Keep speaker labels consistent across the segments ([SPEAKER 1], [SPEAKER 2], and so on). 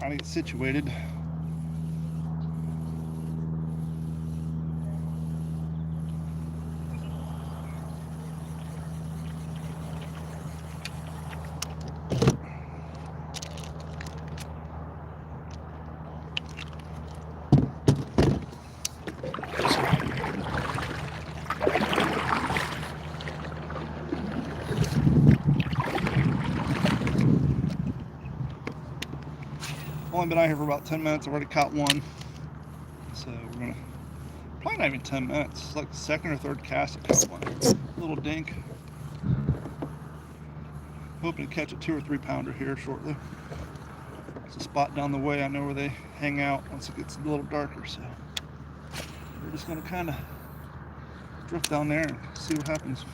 [SPEAKER 1] trying to get situated. Only been out here for about 10 minutes. I've already caught one. So we're gonna, probably not even 10 minutes. It's like the second or third cast I caught one. Little dink. Hoping to catch a 2 or 3 pounder here shortly. There's a spot down the way I know where they hang out once it gets a little darker, so we're just gonna kind of drift down there and see what happens.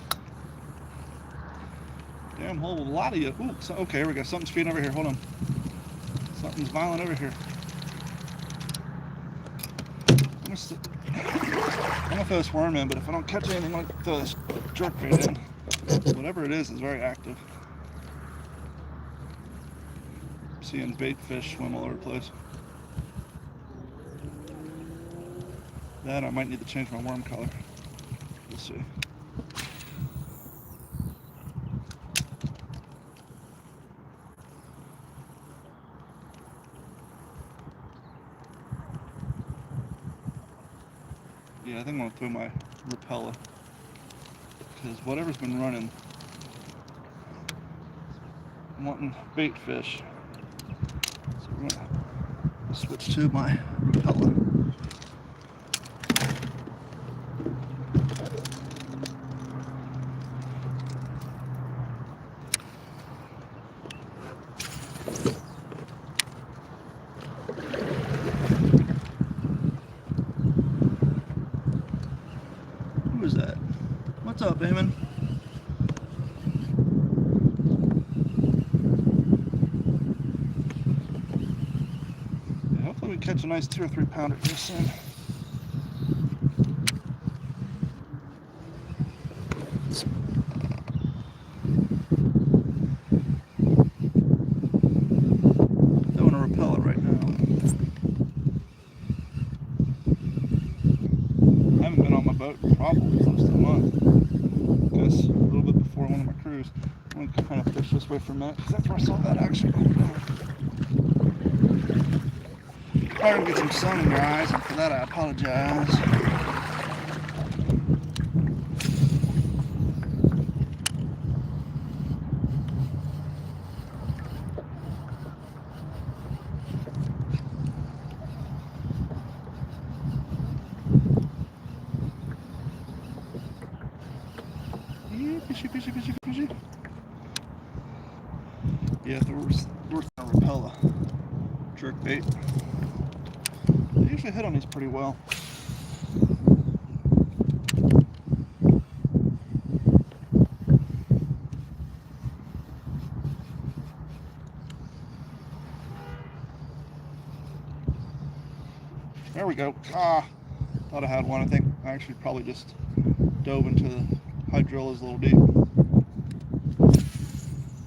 [SPEAKER 1] Damn hole, a lot of you. Ooh, so, okay, here we go. Something's feeding over here. Hold on. Something's violent over here. I'm gonna throw this worm in, but if I don't catch anything, I'm gonna throw this jerk bait in. Whatever it is very active. I'm seeing bait fish swim all over the place. That I might need to change my worm color. We'll see. Yeah, I think I'm gonna throw my repeller because whatever's been running, I'm wanting bait fish. So we're gonna switch to my repeller. Who is that? What's up, Damon? Yeah, hopefully we catch a nice 2 or 3 pounder here soon. Throwing a repeller right now. I haven't been on my boat probably close to a month. I guess a little bit before one of my cruise. I'm gonna kind of fish this way for a minute because that's where I saw that action go down. Probably gonna get some sun in your eyes, and for that I apologize. Fishy. Yeah, we're a repeller jerk bait. They usually hit on these pretty well. There we go. Thought I had one. I think I actually probably just dove into the hydrillas a little deep.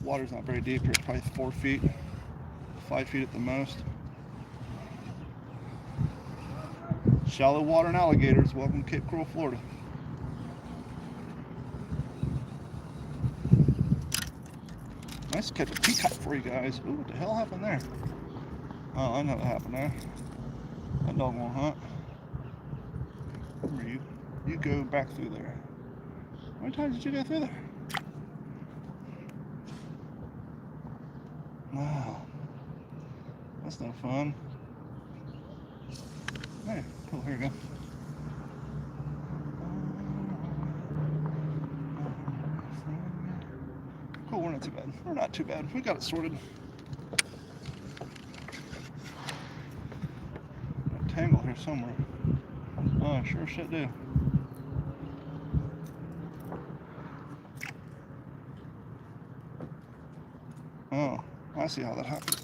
[SPEAKER 1] Water's not very deep here. It's probably 4 feet, 5 feet at the most. Shallow water and alligators. Welcome to Cape Coral, Florida. Nice to catch a peacock for you guys. Ooh, what the hell happened there? Oh, I know what happened there. That dog won't hunt. Remember, you go back through there. How many times did you go through there? Wow. That's no fun. Hey, cool, here we go. Cool, we're not too bad. We're not too bad. We got it sorted. A tangle here somewhere. Oh, I sure shit do. Oh, I see how that happened.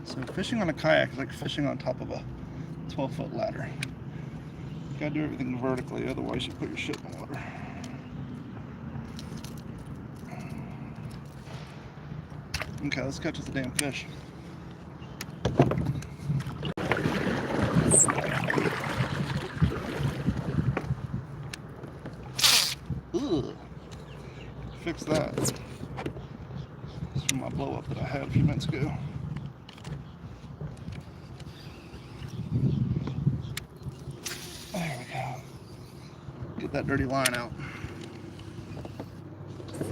[SPEAKER 1] So fishing on a kayak is like fishing on top of a 12-foot ladder. You gotta do everything vertically, otherwise you put your shit in the water. Okay, let's catch us a damn fish. Ugh. Fix that. It's from my blow up that I had a few minutes ago. There we go. Get that dirty line out.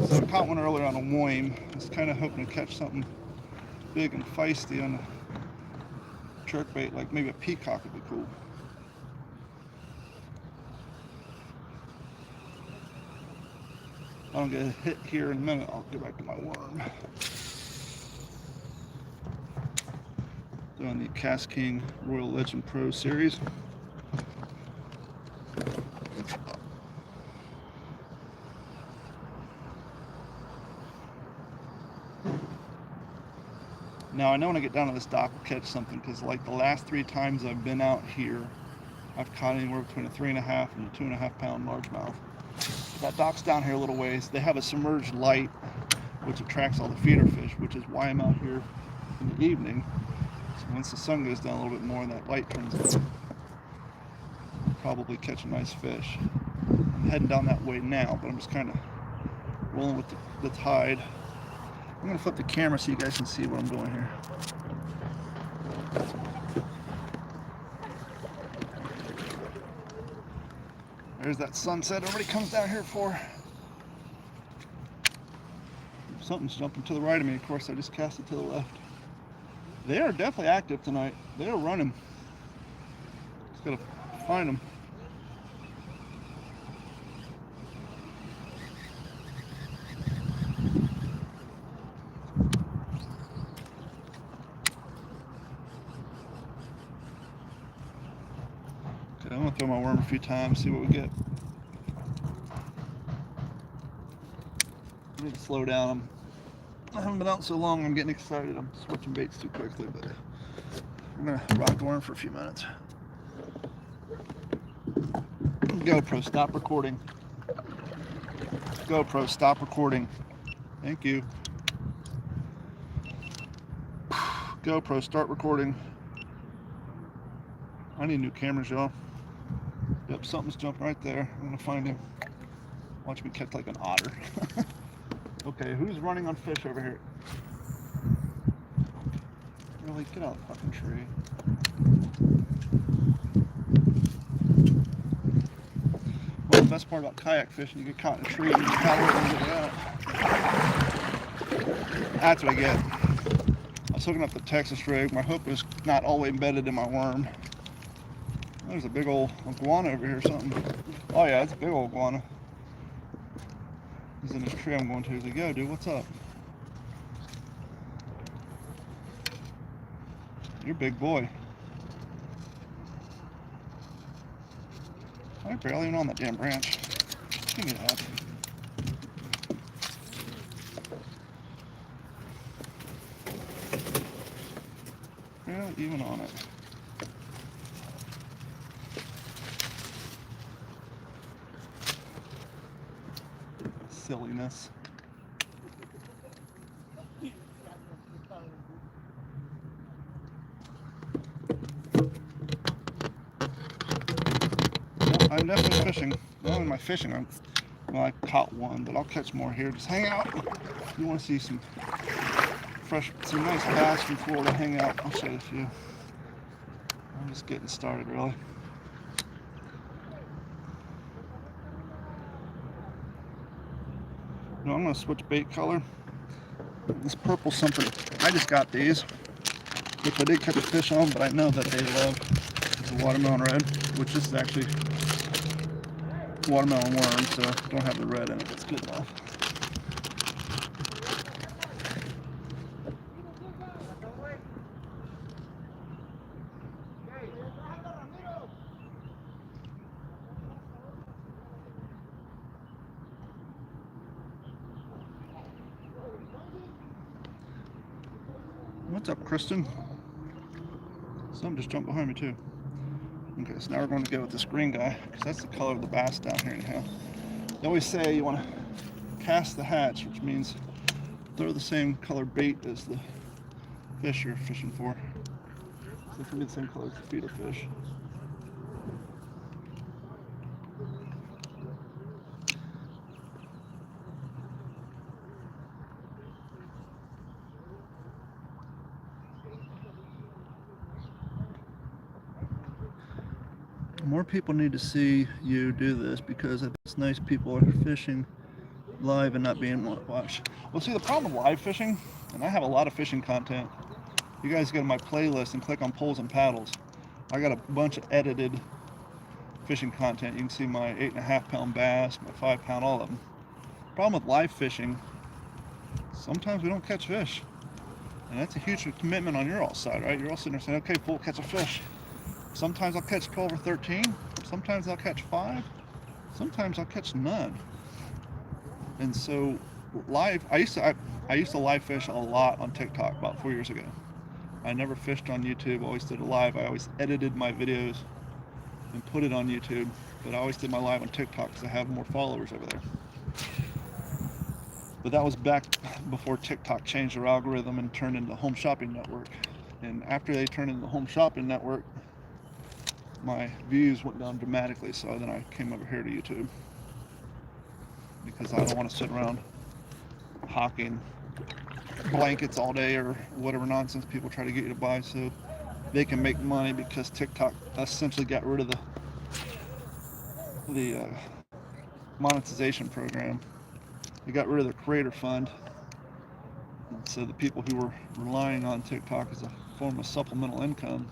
[SPEAKER 1] So I caught one earlier on a worm. I was kind of hoping to catch something big and feisty on a jerkbait, like maybe a peacock would be cool. If I don't get a hit here in a minute, I'll get back to my worm. Doing the Cast King Royal Legend Pro Series. Now I know when I get down to this dock I'll catch something, because like the last 3 times I've been out here, I've caught anywhere between a 3.5 and a 2.5 pound largemouth. That dock's down here a little ways. They have a submerged light which attracts all the feeder fish, which is why I'm out here in the evening. So once the sun goes down a little bit more and that light turns on, I'll probably catch a nice fish. I'm heading down that way now, but I'm just kind of rolling with the tide. I'm going to flip the camera so you guys can see what I'm doing here. There's that sunset everybody comes down here for. Something's jumping to the right of me. Of course, I just cast it to the left. They are definitely active tonight. They are running. Just got to find them. I'm going to throw my worm a few times, see what we get. I need to slow down. I haven't been out so long, I'm getting excited. I'm switching baits too quickly, but I'm going to rock the worm for a few minutes. GoPro, stop recording. GoPro, stop recording. Thank you. GoPro, start recording. I need new cameras, y'all. Yep, something's jumping right there. I'm gonna find him. Watch me catch like an otter. Okay, who's running on fish over here? Really, get out of the fucking tree. Well, the best part about kayak fishing, you get caught in a tree and you paddle it and get it out. That's what I get. I was hooking up the Texas rig. My hook was not all the way embedded in my worm. There's a big old iguana over here or something. Oh yeah, it's a big old iguana. He's in this tree I'm going to. He's like, yo dude, what's up? You're a big boy. I'm barely even on that damn branch. Give me that. Barely even on it. Silliness. Yep, I'm definitely fishing. Not only am I fishing, well, I caught one, but I'll catch more here. Just hang out. If you want to see some nice bass from Florida, hang out. I'll show you a few. I'm just getting started, really. No, I'm going to switch bait color. This purple something, I just got these, which I did catch a fish on, but I know that they love the watermelon red, which this is actually watermelon worm, so don't have the red in it. That's good enough. What's up, Kristen? Something just jumped behind me too. Okay, so now we're going to go with this green guy, because that's the color of the bass down here anyhow. They always say you want to cast the hatch, which means throw the same color bait as the fish you're fishing for. So it's going to be the same color as the feeder fish. More people need to see you do this, because it's nice people are fishing live and not being watched. Well, see, the problem with live fishing, and I have a lot of fishing content. You guys go to my playlist and click on poles and paddles. I got a bunch of edited fishing content. You can see my 8.5 pound bass, my 5 pound, all of them. Problem with live fishing, sometimes we don't catch fish. And that's a huge commitment on your all side, right? You're all sitting there saying, okay, we'll catch a fish. Sometimes I'll catch 12 or 13. Sometimes I'll catch 5. Sometimes I'll catch none. And so live, I used to live fish a lot on TikTok about 4 years ago. I never fished on YouTube, always did a live. I always edited my videos and put it on YouTube, but I always did my live on TikTok because I have more followers over there. But that was back before TikTok changed their algorithm and turned into the Home Shopping Network. And after they turned into the Home Shopping Network, my views went down dramatically, so then I came over here to YouTube, because I don't want to sit around hawking blankets all day or whatever nonsense people try to get you to buy so they can make money, because TikTok essentially got rid of the monetization program. They got rid of the creator fund, and so the people who were relying on TikTok as a form of supplemental income,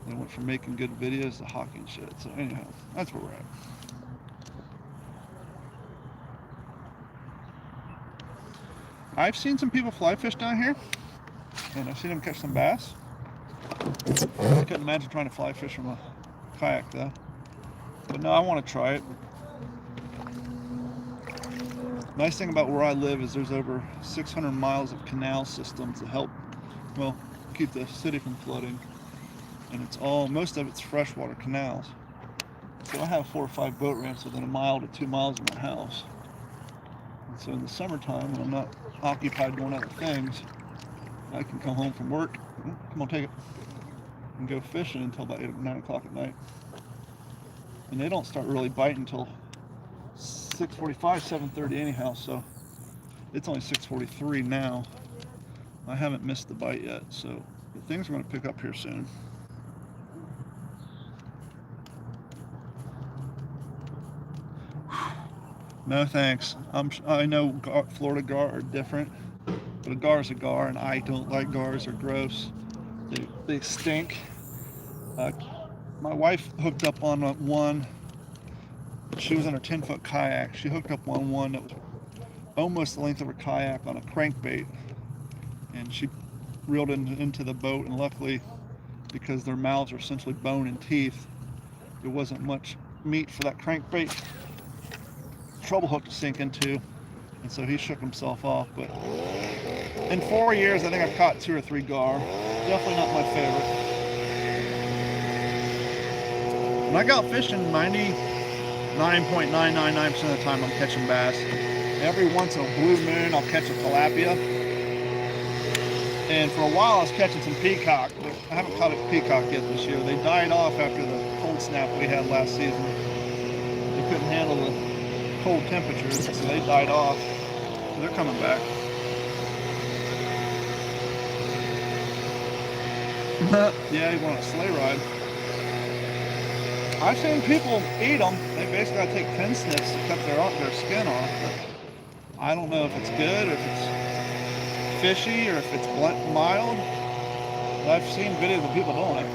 [SPEAKER 1] they went from making good videos to hawking shit. So anyhow, that's where we're at. I've seen some people fly fish down here, and I've seen them catch some bass. I couldn't imagine trying to fly fish from a kayak though. But no, I want to try it. Nice thing about where I live is there's over 600 miles of canal systems to help, well, keep the city from flooding. And it's all, most of it's freshwater canals. So I have 4 or 5 boat ramps within 1 mile to 2 miles of my house. And so in the summertime, when I'm not occupied doing other things, I can come home from work, come on, take it, and go fishing until about 8 or 9 o'clock at night. And they don't start really biting until 6:45, 7:30 anyhow, so it's only 6:43 now. I haven't missed the bite yet, so things are going to pick up here soon. No thanks. I know Florida gar are different, but a gar is a gar, and I don't like gars. They're gross. They stink. My wife hooked up on one. She was in her 10-foot kayak. She hooked up on one that was almost the length of her kayak on a crankbait, and she reeled into the boat, and luckily, because their mouths are essentially bone and teeth, there wasn't much meat for that crankbait trouble hook to sink into, and so he shook himself off. But in 4 years, I think I've caught 2 or 3 gar. Definitely not my favorite. When I go out fishing, 99.999% of the time I'm catching bass. Every once in a blue moon, I'll catch a tilapia. And for a while, I was catching some peacock, but I haven't caught a peacock yet this year. They died off after the cold snap we had last season. They couldn't handle the cold temperatures, so they died off. They're coming back. Yeah, you want a sleigh ride. I've seen people eat them. They basically got to take pin snips to cut their skin off. But I don't know if it's good, or if it's fishy, or if it's mild. But I've seen videos of people doing it.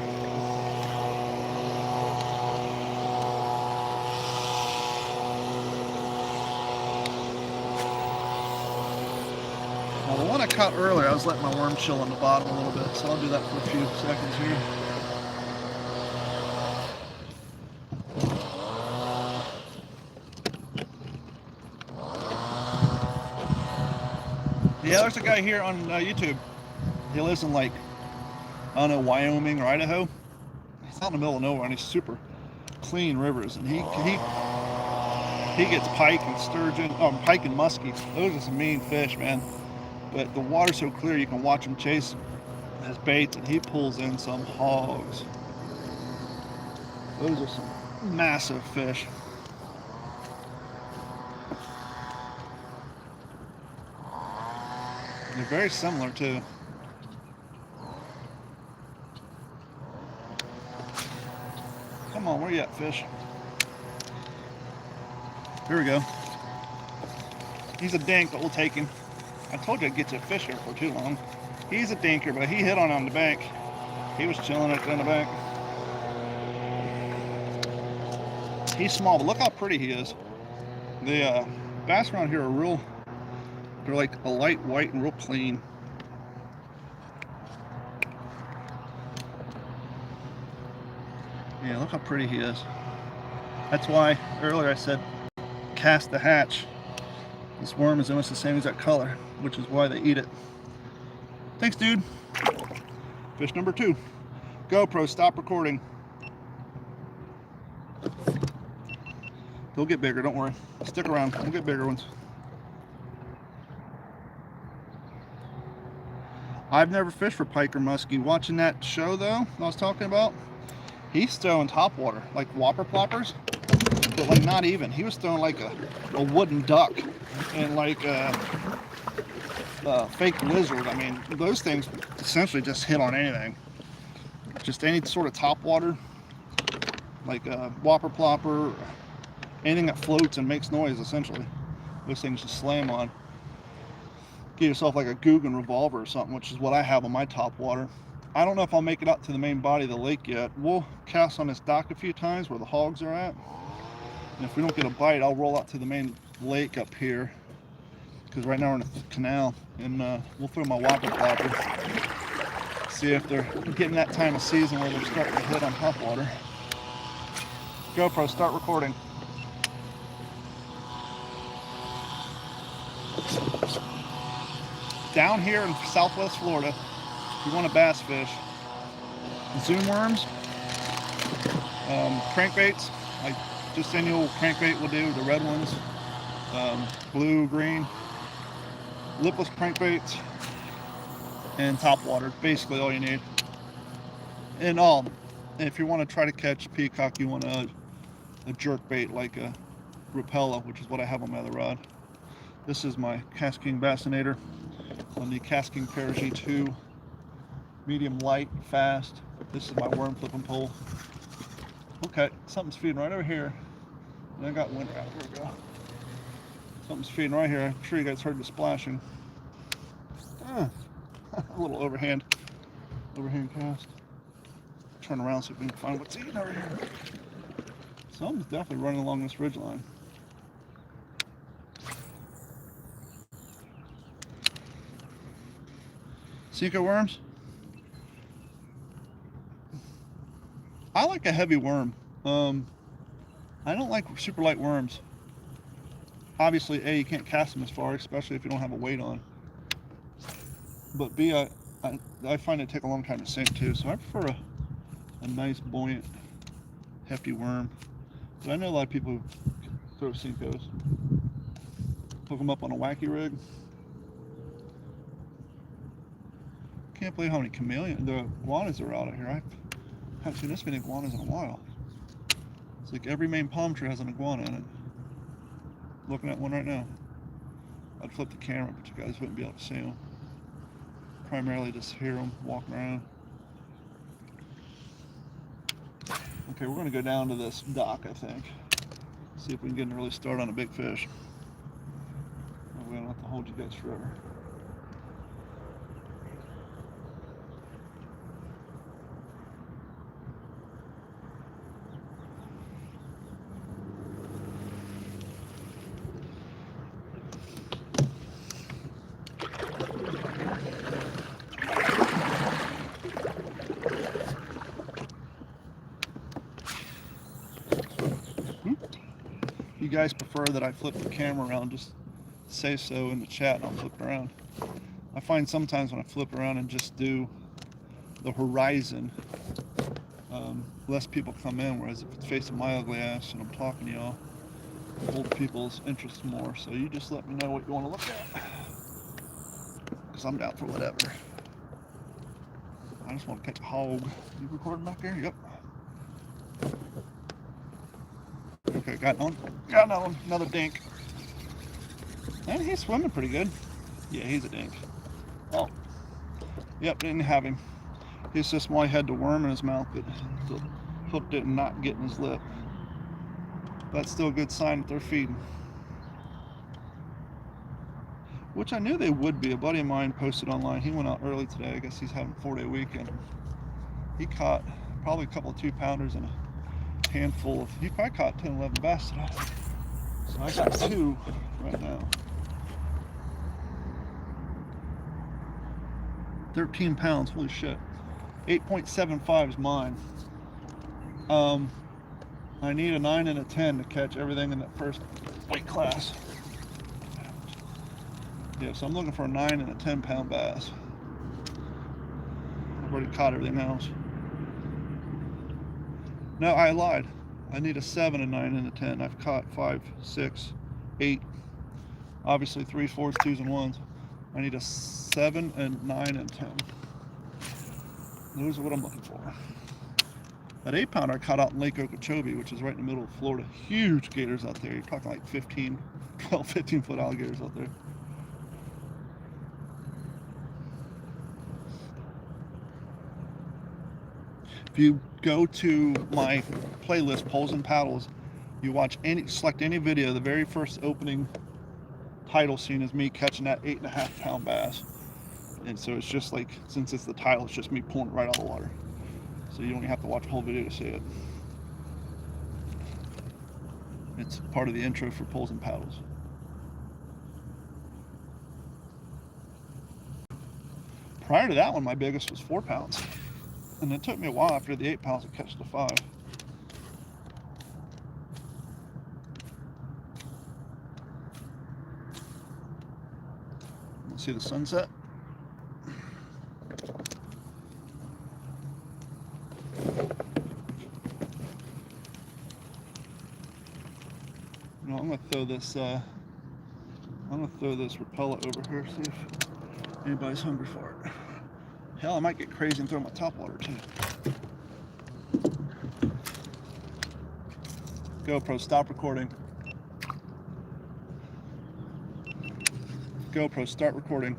[SPEAKER 1] Now the one I caught earlier, I was letting my worm chill on the bottom a little bit, so I'll do that for a few seconds here. Yeah, there's a guy here on YouTube. He lives in, like, I don't know, Wyoming or Idaho. out in the middle of nowhere, and these super clean rivers, and he gets pike and sturgeon, pike and muskie. Those are some mean fish, man. But the water's so clear, you can watch him chase his baits, and he pulls in some hogs. Those are some massive fish. They're very similar too. Come on, where you at, fish? Here we go. He's a dink, but we'll take him. I told you I'd get you a fish here for too long. He's a dinker, but he hit on the bank. He was chilling right there on the bank. He's small, but look how pretty he is. The bass around here are they're like a light white and real clean. Yeah, look how pretty he is. That's why earlier I said cast the hatch. This worm is almost the same exact color, which is why they eat it. Thanks, dude. Fish number 2. GoPro, stop recording. They'll get bigger, don't worry. Stick around, we'll get bigger ones. I've never fished for pike or muskie. Watching that show though, I was talking about, he's throwing topwater, like whopper ploppers, but like not even. He was throwing like a wooden duck and like a fake lizard. I mean, those things essentially just hit on anything. Just any sort of topwater, like a whopper plopper, anything that floats and makes noise, essentially. Those things just slam on. Get yourself like a Guggen revolver or something, which is what I have on my topwater. I don't know if I'll make it out to the main body of the lake yet. We'll cast on this dock a few times where the hogs are at. And if we don't get a bite, I'll roll out to the main lake up here. Because right now we're in a canal. And we'll throw my whopper plopper. See if they're getting that time of season where they're starting to hit on topwater. GoPro, start recording. Down here in Southwest Florida, if you want to bass fish, zoom worms, crankbaits, like just any old crankbait will do, the red ones, blue, green, lipless crankbaits, and topwater, basically all you need. And if you want to try to catch peacock, you want a jerk bait like a Rapella, which is what I have on my other rod. This is my Cast King Bassinator on the Cast King Paragee 2, medium light, fast. This is my worm flipping pole. Okay, something's feeding right over here. And I got winter out. Here we go. Something's feeding right here. I'm sure you guys heard the splashing. A little overhand cast. Turn around so we can find what's eating over here. Something's definitely running along this ridge line. Seeker worms? I like a heavy worm. I don't like super light worms. Obviously, A, you can't cast them as far, especially if you don't have a weight on. But B, I find it take a long time to sink too, so I prefer a nice, buoyant, hefty worm. But I know a lot of people who throw Senkos. Hook them up on a wacky rig. Can't believe how many the iguanas are out here. I haven't seen this many iguanas in a while. It's like every main palm tree has an iguana in it. Looking at one right now. I'd flip the camera, but you guys wouldn't be able to see them. Primarily just hear them walking around. Okay, we're going to go down to this dock, I think. See if we can get an early start on a big fish. We don't have to hold you guys forever. If you guys prefer that I flip the camera around, just say so in the chat and I'll flip it around. I find sometimes when I flip around and just do the horizon, less people come in, whereas if it's facing my ugly ass and I'm talking to y'all, it holds people's interest more. So you just let me know what you want to look at, because I'm down for whatever. I just want to catch a hog. You recording back there? Yep. Okay, got one. Got another one. Another dink. And he's swimming pretty good. Yeah, he's a dink. Oh, yep, didn't have him. He's just why he had the worm in his mouth, but the hook did not get in his lip. That's still a good sign that they're feeding. Which I knew they would be. A buddy of mine posted online. He went out early today. I guess he's having a 4-day weekend. He caught probably a couple of 2-pounders and a handful of, he probably caught 10, 11 bass today. So I got 2 right now. 13 pounds, holy shit. 8.75 is mine. I need a 9 and a 10 to catch everything in that first weight class. Yeah, so I'm looking for a 9 and a 10 pound bass. I've already caught everything else. No, I lied. I need a 7, a 9, and a 10. I've caught 5, 6, 8. Obviously 3s, 4s, 2s, and 1s. I need a 7, and 9, and 10. Those are what I'm looking for. That 8-pounder I caught out in Lake Okeechobee, which is right in the middle of Florida. Huge gators out there. You're talking like 12, 15-foot alligators out there. If you go to my playlist, Poles and Paddles, you select any video, the very first opening title scene is me catching that 8.5-pound bass. And so it's just like, since it's the title, it's just me pulling it right out of the water. So you don't even have to watch the whole video to see it. It's part of the intro for Poles and Paddles. Prior to that one, my biggest was 4 pounds. And it took me a while after the 8 pounds to catch the 5. Let's see the sunset. I'm gonna throw this repellent over here, see if anybody's hungry for it. Hell, I might get crazy and throw my topwater too. GoPro, stop recording. GoPro, start recording.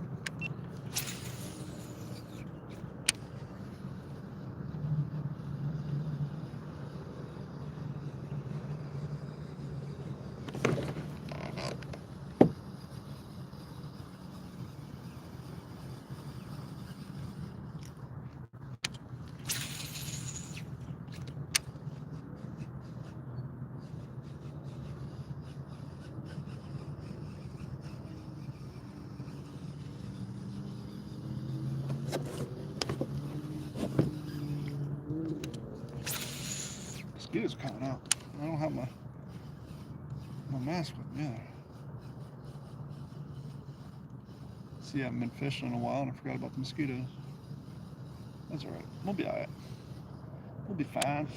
[SPEAKER 1] Mosquitoes coming out. I don't have my mask with me either. See, I haven't been fishing in a while and I forgot about the mosquitoes. That's alright. We'll be alright. We'll be fine.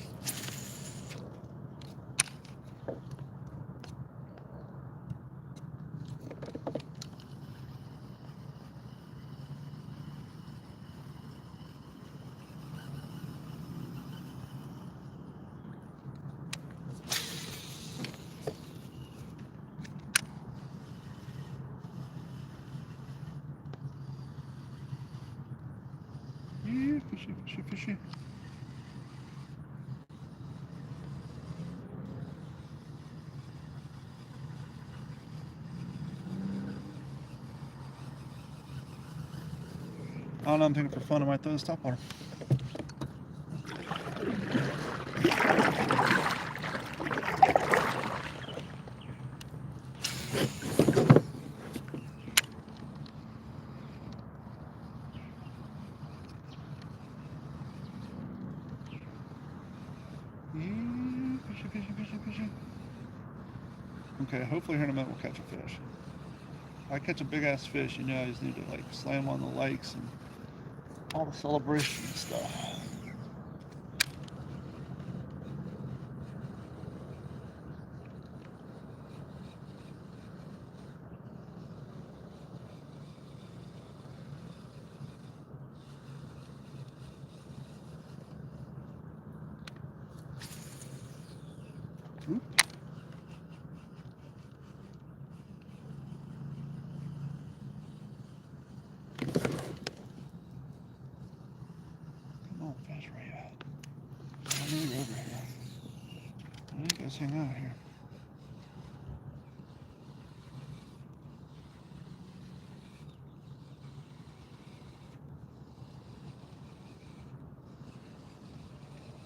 [SPEAKER 1] Fishy, fishy, fishy. I don't know, I'm thinking for fun I might throw this topwater. Fishy, fishy, fishy, fishy. Okay, hopefully here in a minute we'll catch a fish. If I catch a big ass fish, you know I just need to like slam on the likes and all the celebration and stuff. always hang out here.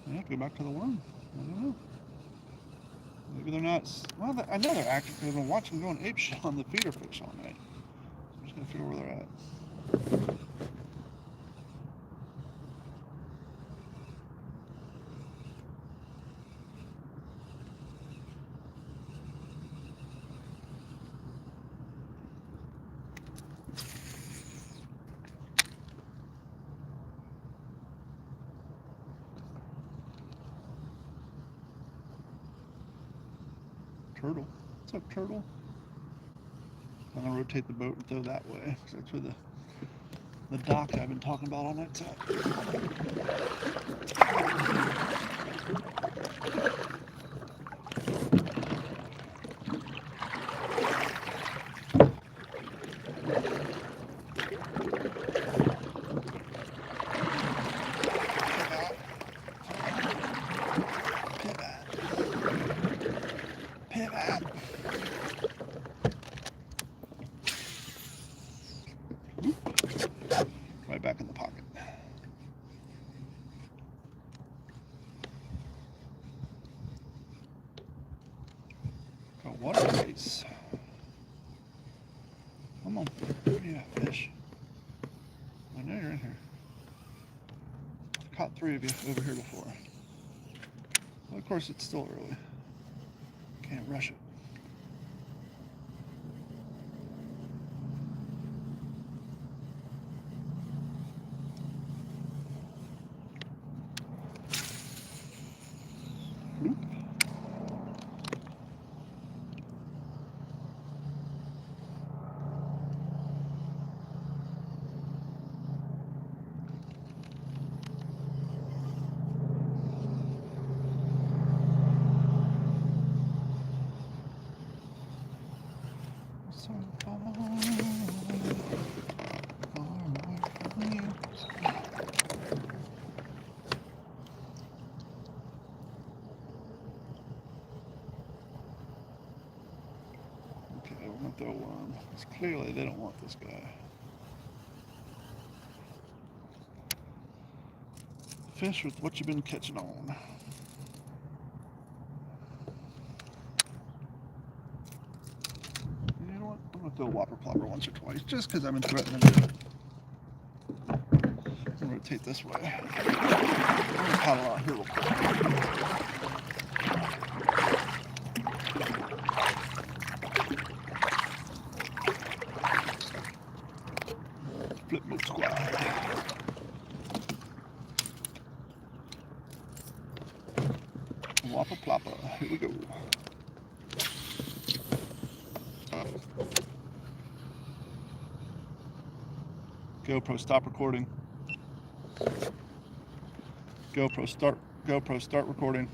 [SPEAKER 1] I have to go back to the worm. I don't know. Maybe they're not. Well, I know they're active because I've been watching them going ape shit on the feeder fish all night. I'm just gonna figure where they're at. Turtle. What's up, turtle? I'm gonna rotate the boat and throw that way, because that's where the dock I've been talking about all night time. Pivot. Right back in the pocket. Got water race. Come on. Yeah, fish. I know you're in here. I caught 3 of you over here before. Well, of course, it's still early. Can't rush it. Nope. So far away from you. Okay, we're gonna throw a worm. Because clearly they don't want this guy. Fish with what you've been catching on. You know what? I'm gonna throw a whopper plopper once or twice, just because I've been threatening it. I'm gonna rotate this way. I'm gonna paddle out here real quick. Flip mid squad. Whopper plopper. Here we go. GoPro, stop recording. GoPro, start recording.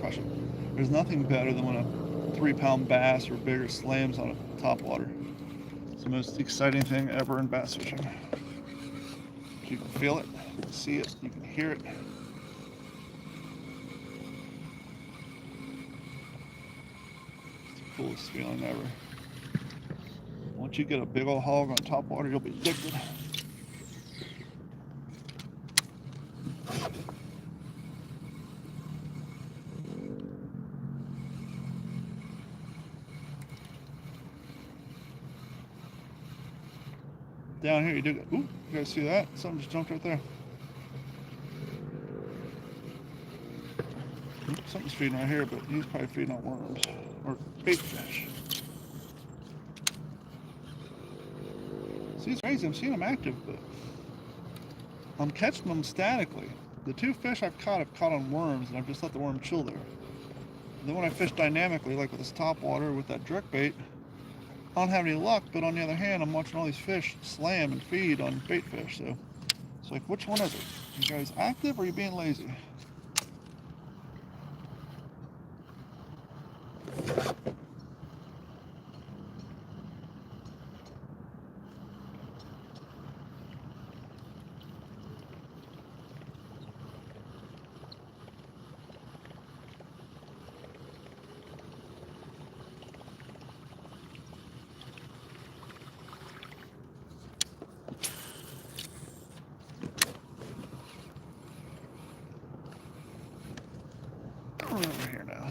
[SPEAKER 1] Crush it. There's nothing better than when a 3-pound bass or bigger slams on a topwater. It's the most exciting thing ever in bass fishing. You can feel it, you can see it, you can hear it. It's the coolest feeling ever. Once you get a big old hog on topwater, you'll be addicted. Down here you do get, ooh, you guys see that? Something just jumped right there. Oops, something's feeding right here, but he's probably feeding on worms or bait fish. See, it's crazy, I'm seeing them active, but I'm catching them statically. The 2 fish I've caught on worms, and I've just let the worm chill there. And then when I fish dynamically, like with this topwater with that direct bait, I don't have any luck, but on the other hand, I'm watching all these fish slam and feed on bait fish, so it's It's like, which one is it? You guys active or are you being lazy? We're over here now.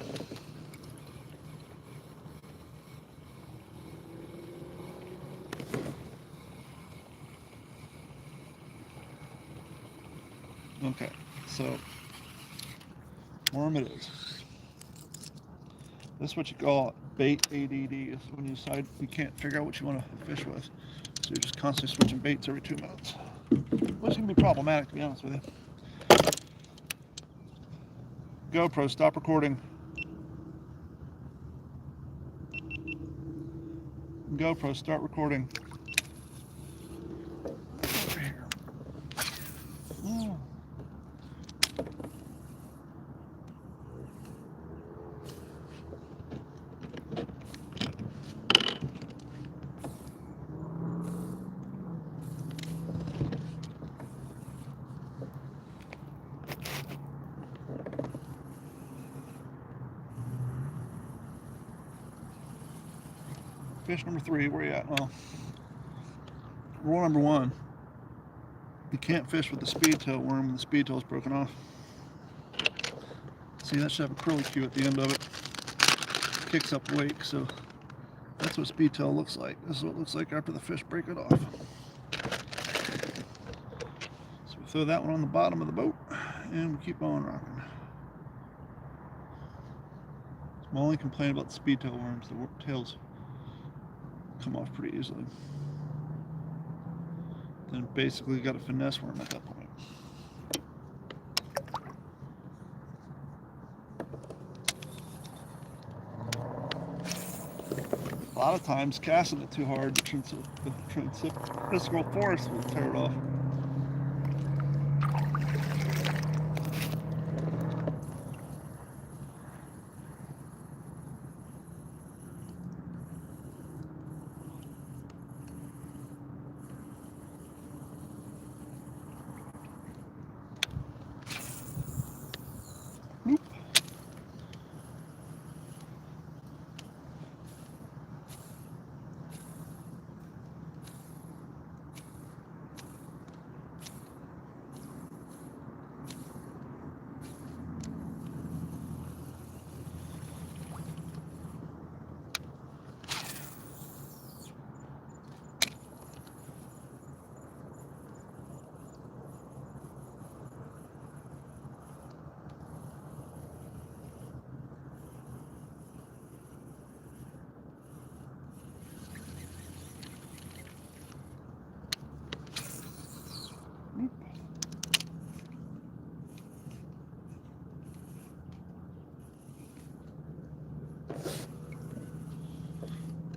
[SPEAKER 1] Okay, so worm it is. This is what you call bait ADD. Is when you decide you can't figure out what you want to fish with. So you're just constantly switching baits every 2 minutes. Which can be problematic, to be honest with you. GoPro, stop recording. GoPro, start recording. Over here. Oh. Fish number 3, where you at? Well, rule number 1, you can't fish with the speedtail worm when the speedtail is broken off. See, that should have a curly cue at the end of it. Kicks up wake, so that's what speedtail looks like. This is what it looks like after the fish break it off. So we throw that one on the bottom of the boat, and we keep on rocking. So my only complaint about the speedtail worms, the tails come off pretty easily. Then basically you got a finesse worm at that point. A lot of times casting it too hard, the centrifugal force will tear it off. Nope.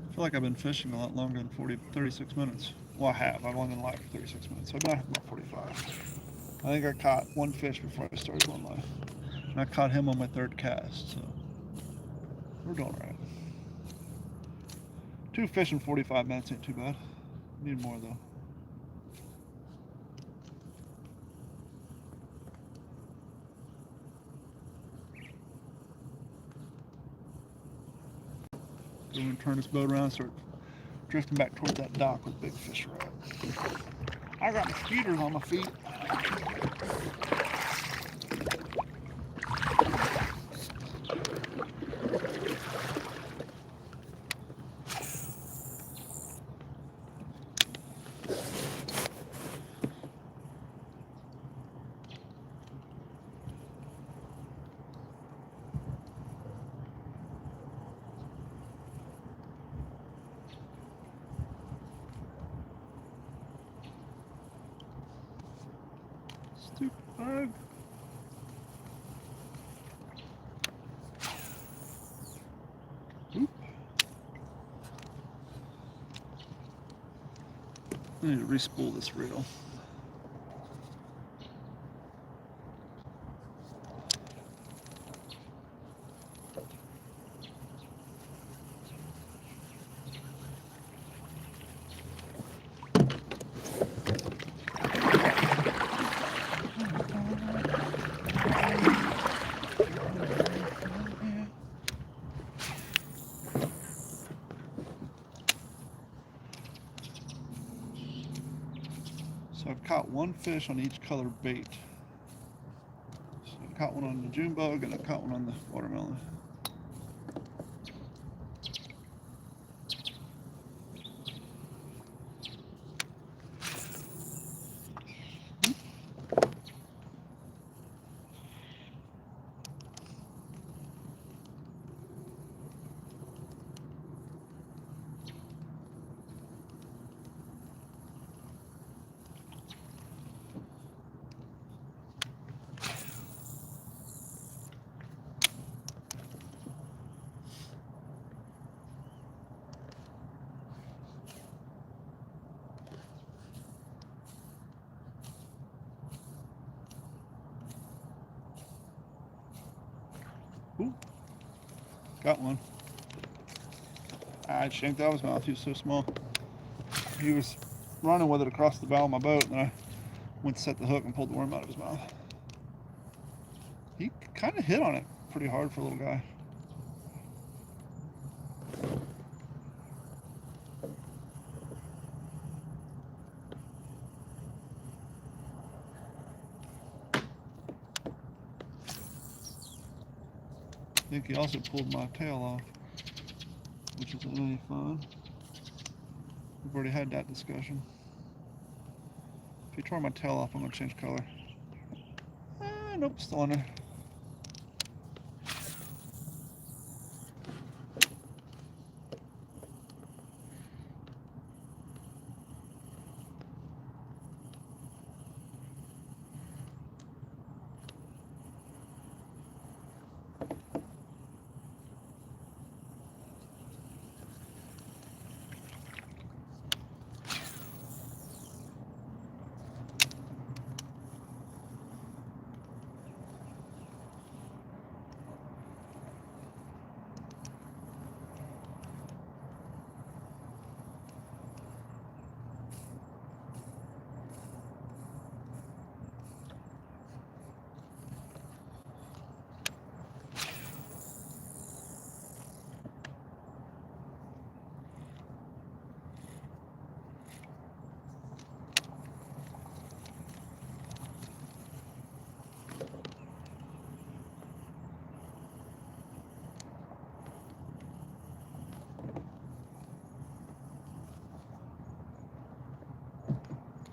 [SPEAKER 1] I feel like I've been fishing a lot longer than 36 minutes. Well, I have. I've only been live for 36 minutes, so I might have about 45. I think I caught one fish before I started going live. And I caught him on my 3rd cast, so we're doing right. 2 fish in 45 minutes ain't too bad. Need more though. So we're gonna turn this boat around and start drifting back towards that dock where the big fish are at. I got mosquitoes on my feet. Stupid bug. Oop. I need to re-spool this reel. one fish on each color bait. So I caught one on the June bug and I caught one on the watermelon. Ooh, got one. I shanked out of his mouth. He was so small. He was running with it across the bow of my boat, and then I went to set the hook and pulled the worm out of his mouth. He kind of hit on it pretty hard for a little guy. I think he also pulled my tail off, which isn't any fun. We've already had that discussion. If he tore my tail off, I'm going to change color. Nope, still on there.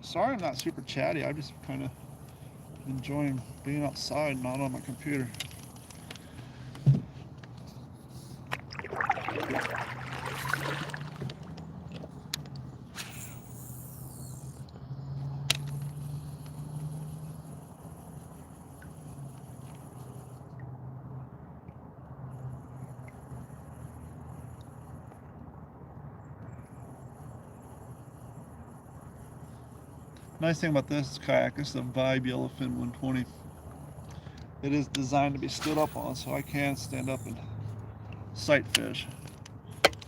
[SPEAKER 1] Sorry I'm not super chatty. I'm just kind of enjoying being outside, not on my computer. Nice thing about this kayak, this is a Vibe Yellowfin 120. It is designed to be stood up on, so I can stand up and sight fish.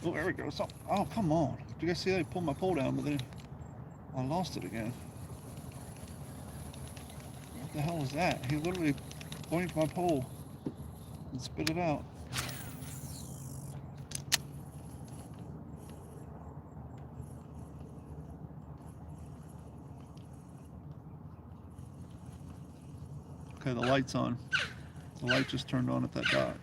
[SPEAKER 1] Oh, there we go. Oh, come on. Did you guys see that? I pulled my pole down, but then I lost it again. What the hell is that? He literally boinked my pole and spit it out. Okay, the light's on. The light just turned on at that dot.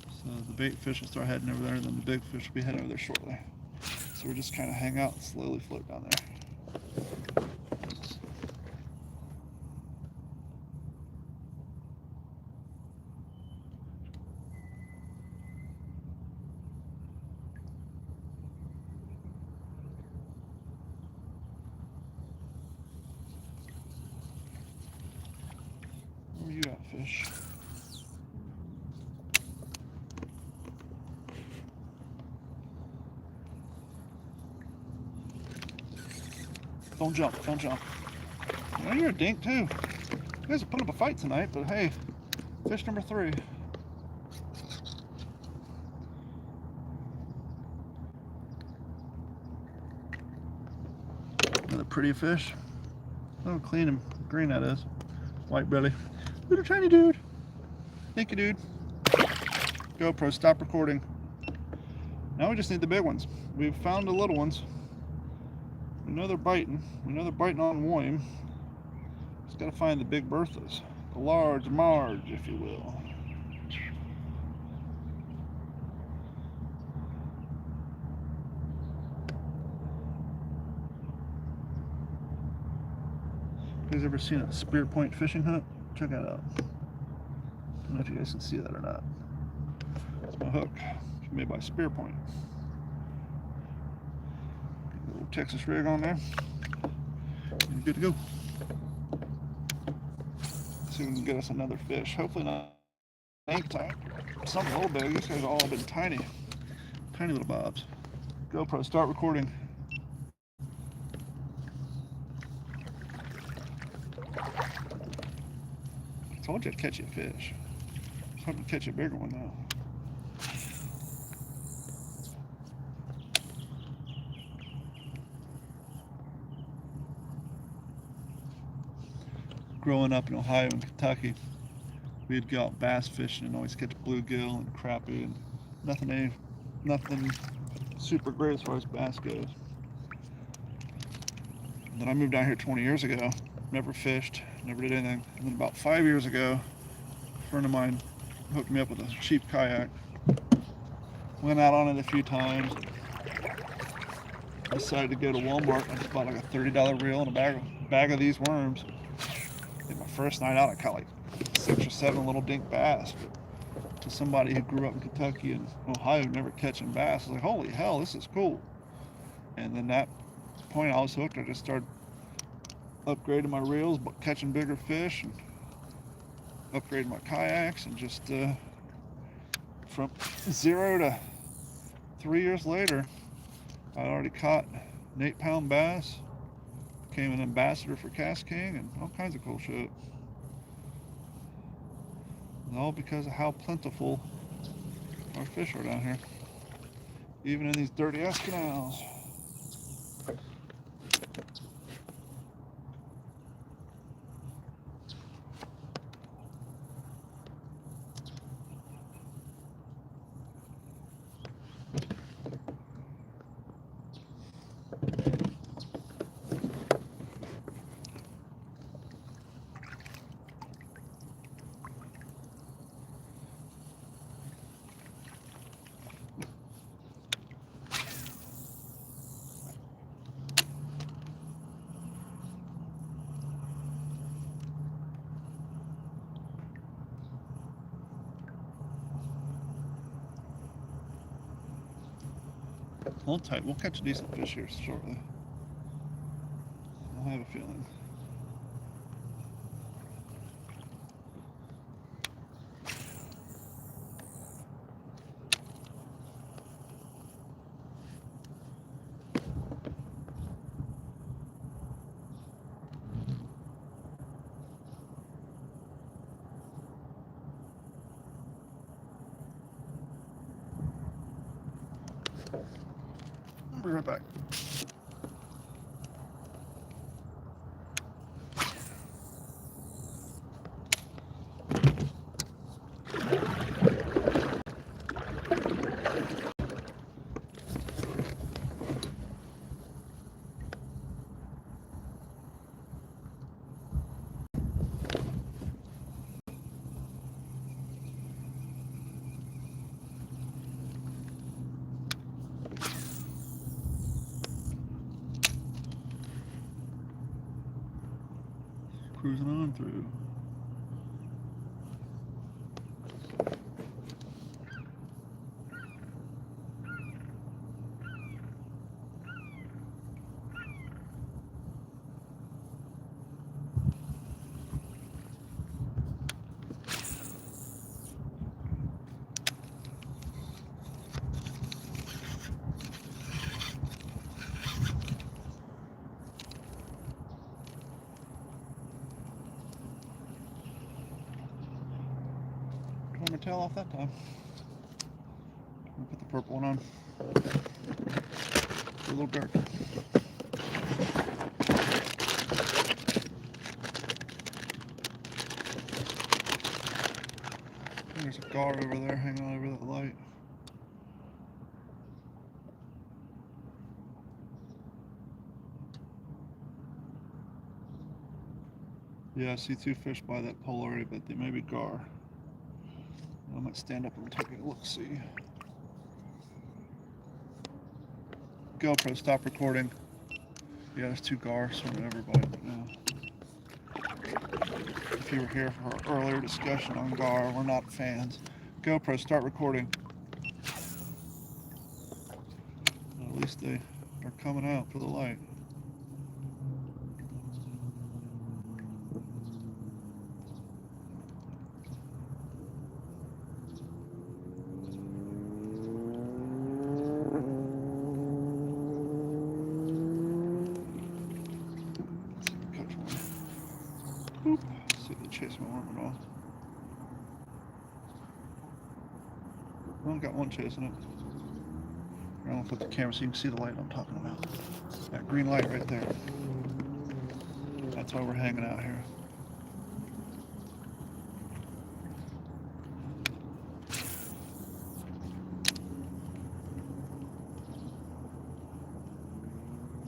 [SPEAKER 1] So the bait fish will start heading over there, and then the big fish will be heading over there shortly. So we're just kind of hang out and slowly float down there. Where you at, fish? Don't jump, don't jump. Well, you're a dink too. You guys have put up a fight tonight, but hey, fish number 3. Another pretty fish. Oh, clean and green that is. White belly. Little tiny dude. Thank you, dude. GoPro, stop recording. Now we just need the big ones. We've found the little ones. We know they're biting. We know they're biting on worm. Just got to find the big berthas, the large marge, if you will. You guys ever seen a spear point fishing hook? Check that out. I don't know if you guys can see that or not. It's my hook. It's made by Spear Point. Get a little Texas rig on there. And good to go. See if we can get us another fish. Hopefully not tank type. Something a little big. These guys have all been tiny. Tiny little bobs. GoPro, start recording. I told you I'd catch you a fish. I was hoping to catch a bigger one though. Growing up in Ohio and Kentucky, we'd go out bass fishing and always catch bluegill and crappie and nothing super great as far as bass goes. And then I moved down here 20 years ago, never fished, never did anything. And then about 5 years ago, a friend of mine hooked me up with a cheap kayak. Went out on it a few times. Decided to go to Walmart. I just bought like a $30 reel and a bag of these worms. And my first night out, I caught like 6 or 7 little dink bass. But to somebody who grew up in Kentucky and Ohio, never catching bass, I was like, holy hell, this is cool. And then that point I was hooked. I just started upgrading my reels, but catching bigger fish, and upgrading my kayaks, and just from 0 to 3 years later, I already caught an 8-pound bass, became an ambassador for Cast King, and all kinds of cool shit. And all because of how plentiful our fish are down here, even in these dirty ass canals. Hold tight, we'll catch a decent fish here shortly. I have a feeling. I'll be right back. Cruising on through. Tore my tail off that time. I'll put the purple one on. It's a little dark. There's a gar over there hanging over that light. Yeah, I see 2 fish by that pole already, but they may be gar. I might stand up and take a look, see. GoPro, stop recording. Yeah, there's 2 gar swimming over by it right now. If you were here for our earlier discussion on gar, we're not fans. GoPro, start recording. Well, at least they are coming out for the light. Catch one. Boop. See if they chase my worm at all. Well, got one chasing it. I'm gonna flip the camera so you can see the light I'm talking about. That green light right there. That's why we're hanging out here.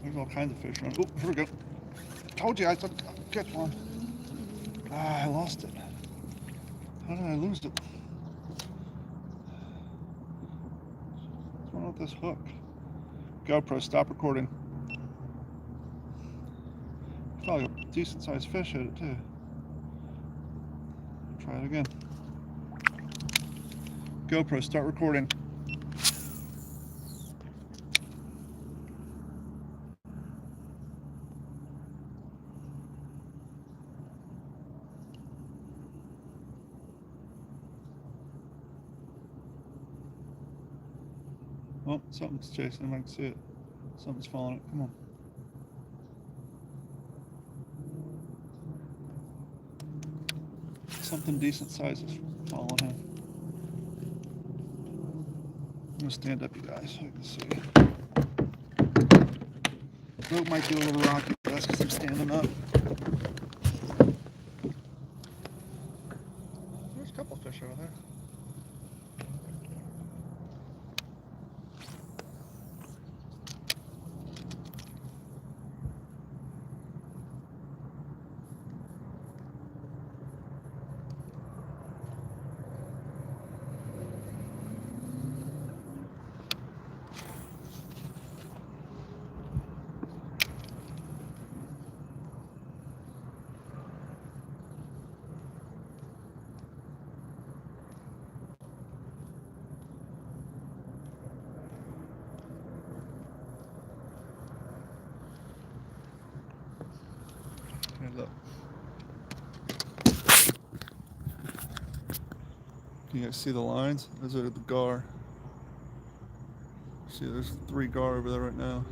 [SPEAKER 1] There's all kinds of fish around. Oh, here we go. Told you I said catch one. Ah, I lost it. How did I lose it? What's wrong with this hook? GoPro, stop recording. Probably a decent sized fish hit it too. Try it again. GoPro, start recording. Oh, something's chasing him. I can see it. Something's following it. Come on. Something decent size is following him. I'm gonna stand up, you guys, so you can see. Boat might be a little rocky, but that's because I'm standing up. There's a couple fish over there. Hey, look. Can you guys see the lines? Those are the gar. See, there's 3 gar over there right now.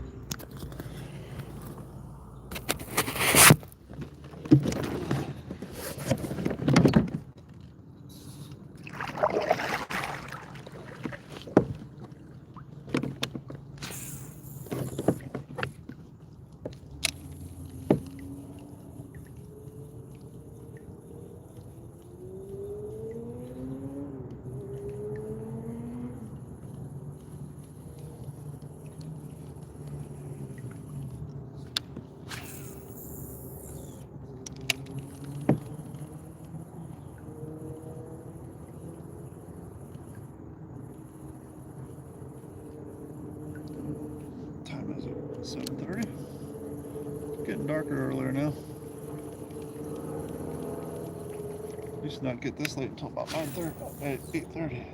[SPEAKER 1] Time is it? 7:30. Getting darker earlier now. Used to not get this late until about 9:30, 8:30.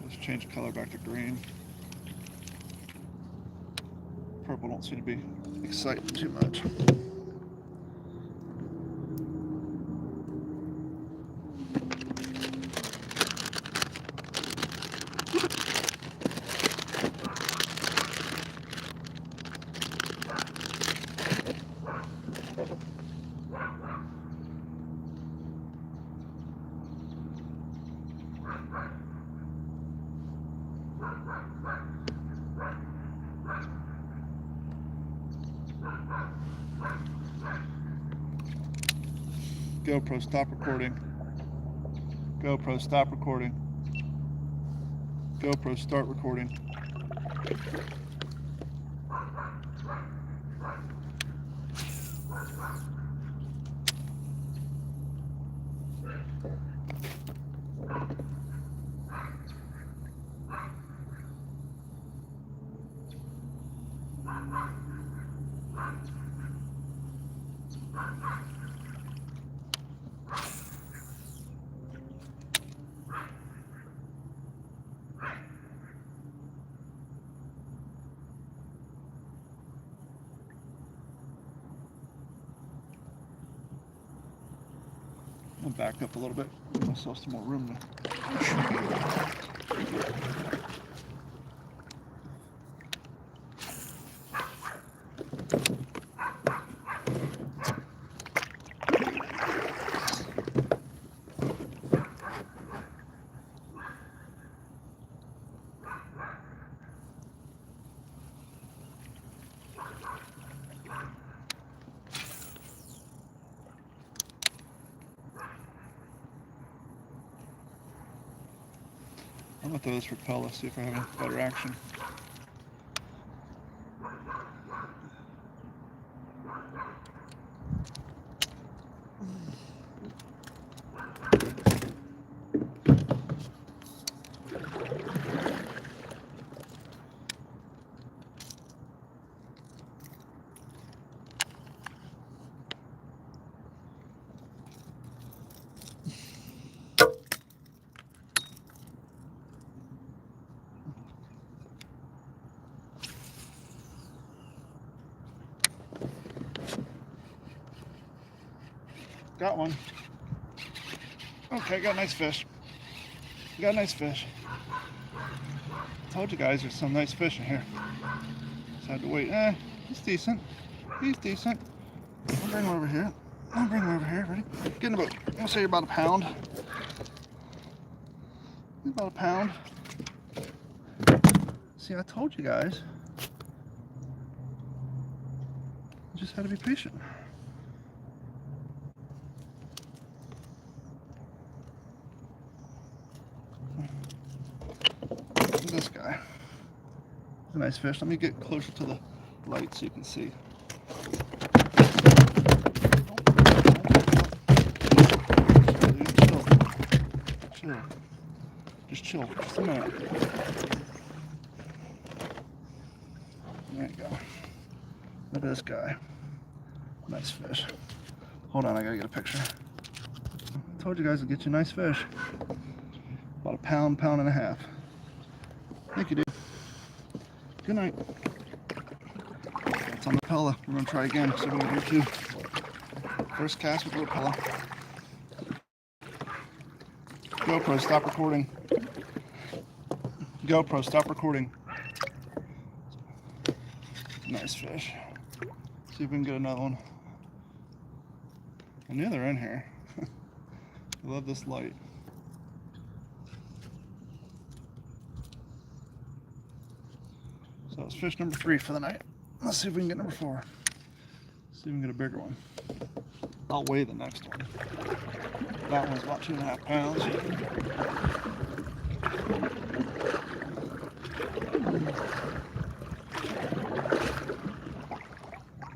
[SPEAKER 1] Let's change color back to green. Purple don't seem to be exciting too much. GoPro, stop recording. GoPro, stop recording. GoPro, start recording. I'll back up a little bit, give myself some more room to. I'm gonna throw this repel, see if I have a better action. Got one. Okay, got a nice fish. Got a nice fish. Told you guys there's some nice fish in here. Just had to wait. He's decent. He's decent. I'll bring him over here. I'll bring him over here. Ready? Getting about, I'll say about a pound. He's about a pound. See, I told you guys. You just had to be patient. This guy. A nice fish. Let me get closer to the light so you can see. Chill. Chill. Just chill. Just a minute. There you go. Look at this guy. Nice fish. Hold on, I gotta get a picture. I told you guys to get you a nice fish. About a pound, pound and a half. Thank you, dude. Good night. It's on the Pella. We're gonna try again. See what we do too. First cast with the Pella. GoPro, stop recording. GoPro, stop recording. Nice fish. See if we can get another one. I knew they're in here. I love this light. So it's fish number 3 for the night. Let's see if we can get number 4. See if we can get a bigger one. I'll weigh the next one. That one's about 2.5 pounds.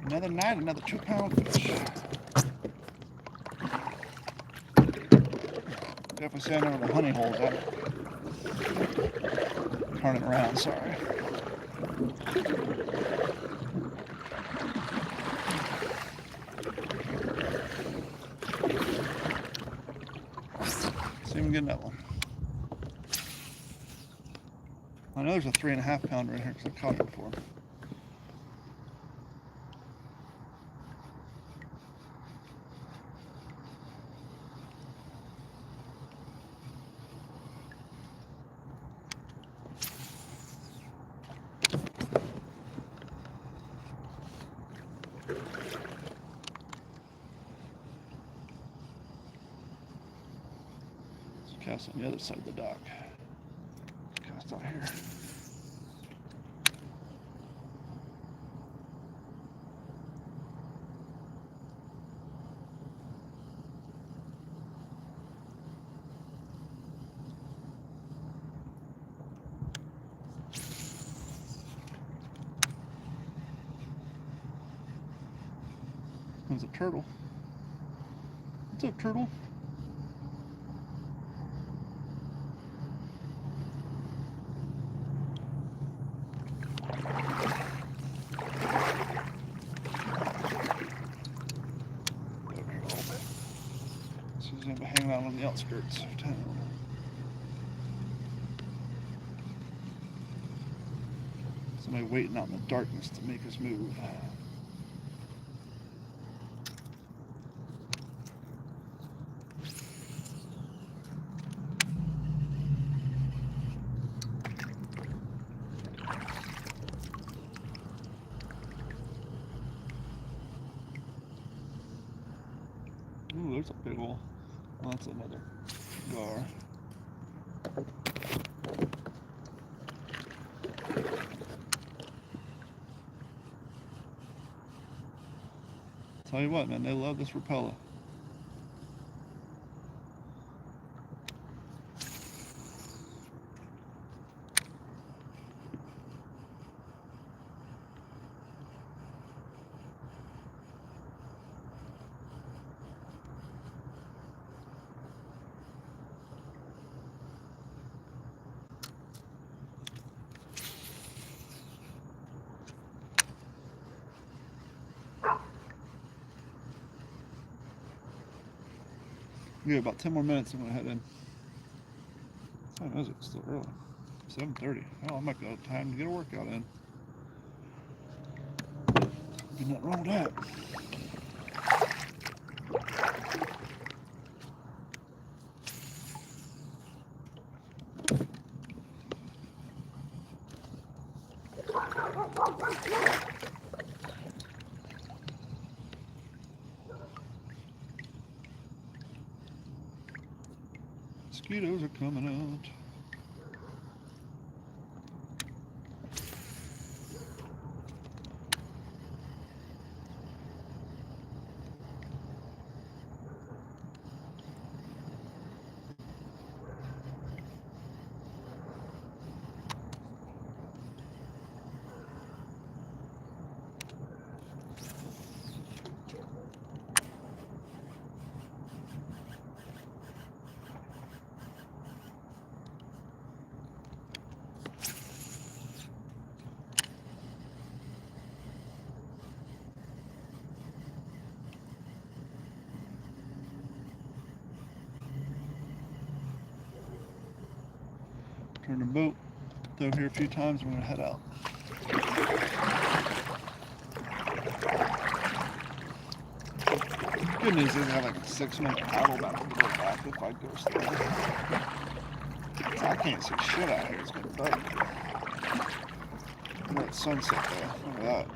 [SPEAKER 1] Another night, another 2-pound fish. Definitely saying there were the honey holes at it. Turn it around, sorry. See if we can get another one. I know there's a 3.5 pounder in here because I caught it before. Cast on the other side of the dock. Cast out here. There's a turtle. What's up, turtle? He's going to be hanging out on the outskirts of town. Somebody waiting out in the darkness to make us move. Ooh, there's a big ol'. Oh, that's another gar. Tell you what, man, they love this Rapella. We got about 10 more minutes. I'm gonna head in. What time is it? It's still early. 7:30. Oh, I might go time to get a workout in. There's nothing wrong with that. Mosquitoes are coming out. Turn the boat. Throw here a few times. We're gonna head out. Good news is I have like a 6-minute paddle back to the boat back if I go slow. I can't see shit out here. It's getting dark. Look at sunset though. Look at that.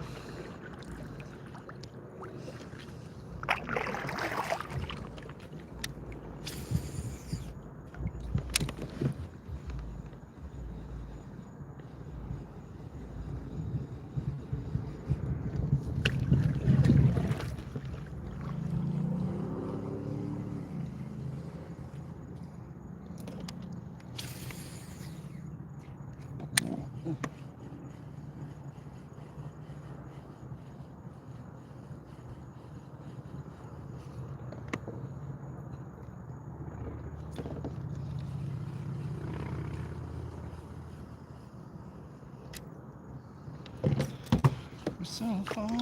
[SPEAKER 1] We're so far away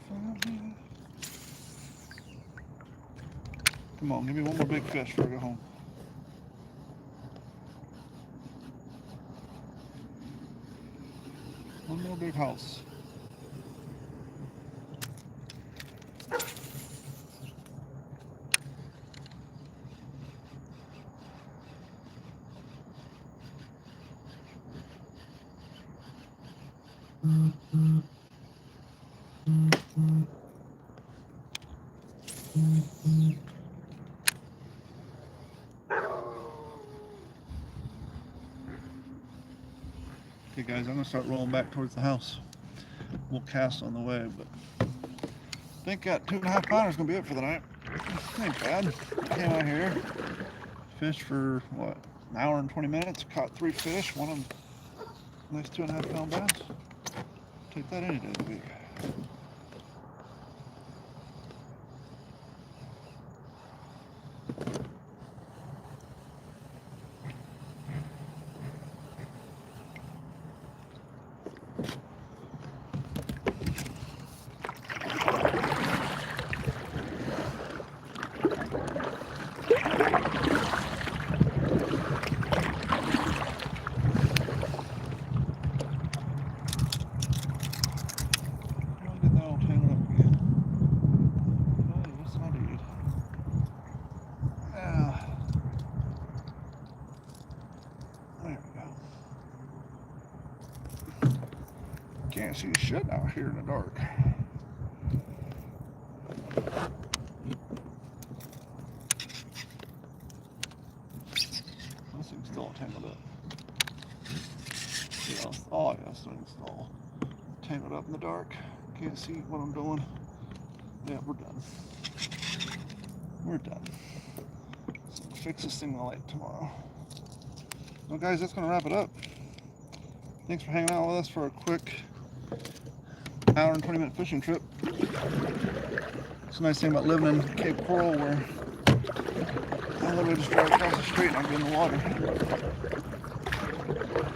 [SPEAKER 1] from here. Come on, give me one more big fish before I go home. One more big house. Okay guys, I'm gonna start rolling back towards the house. We'll cast on the way, but I think that 2.5 pounders gonna be it for the night. Ain't bad. Came out here, fished for what, an hour and 20 minutes, caught 3 fish, one of them nice 2.5 pound bass. Take that any day of the week. Can't see shit out here in the dark. This thing's still tangled up. Yeah, oh yeah, this thing's all tangled up in the dark. Can't see what I'm doing. Yeah, we're done. We're done. So we'll fix this thing in the light tomorrow. Well guys, that's gonna wrap it up. Thanks for hanging out with us for a quick hour and 20-minute fishing trip. It's a nice thing about living in Cape Coral where I literally just drive across the street and I'm in the water.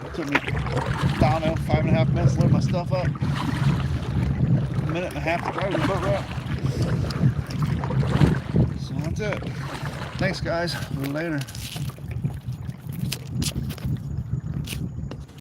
[SPEAKER 1] It took me, I don't know, 5.5 minutes to load my stuff up. 1.5 minutes to drive the boat route. So that's it. Thanks guys. Later.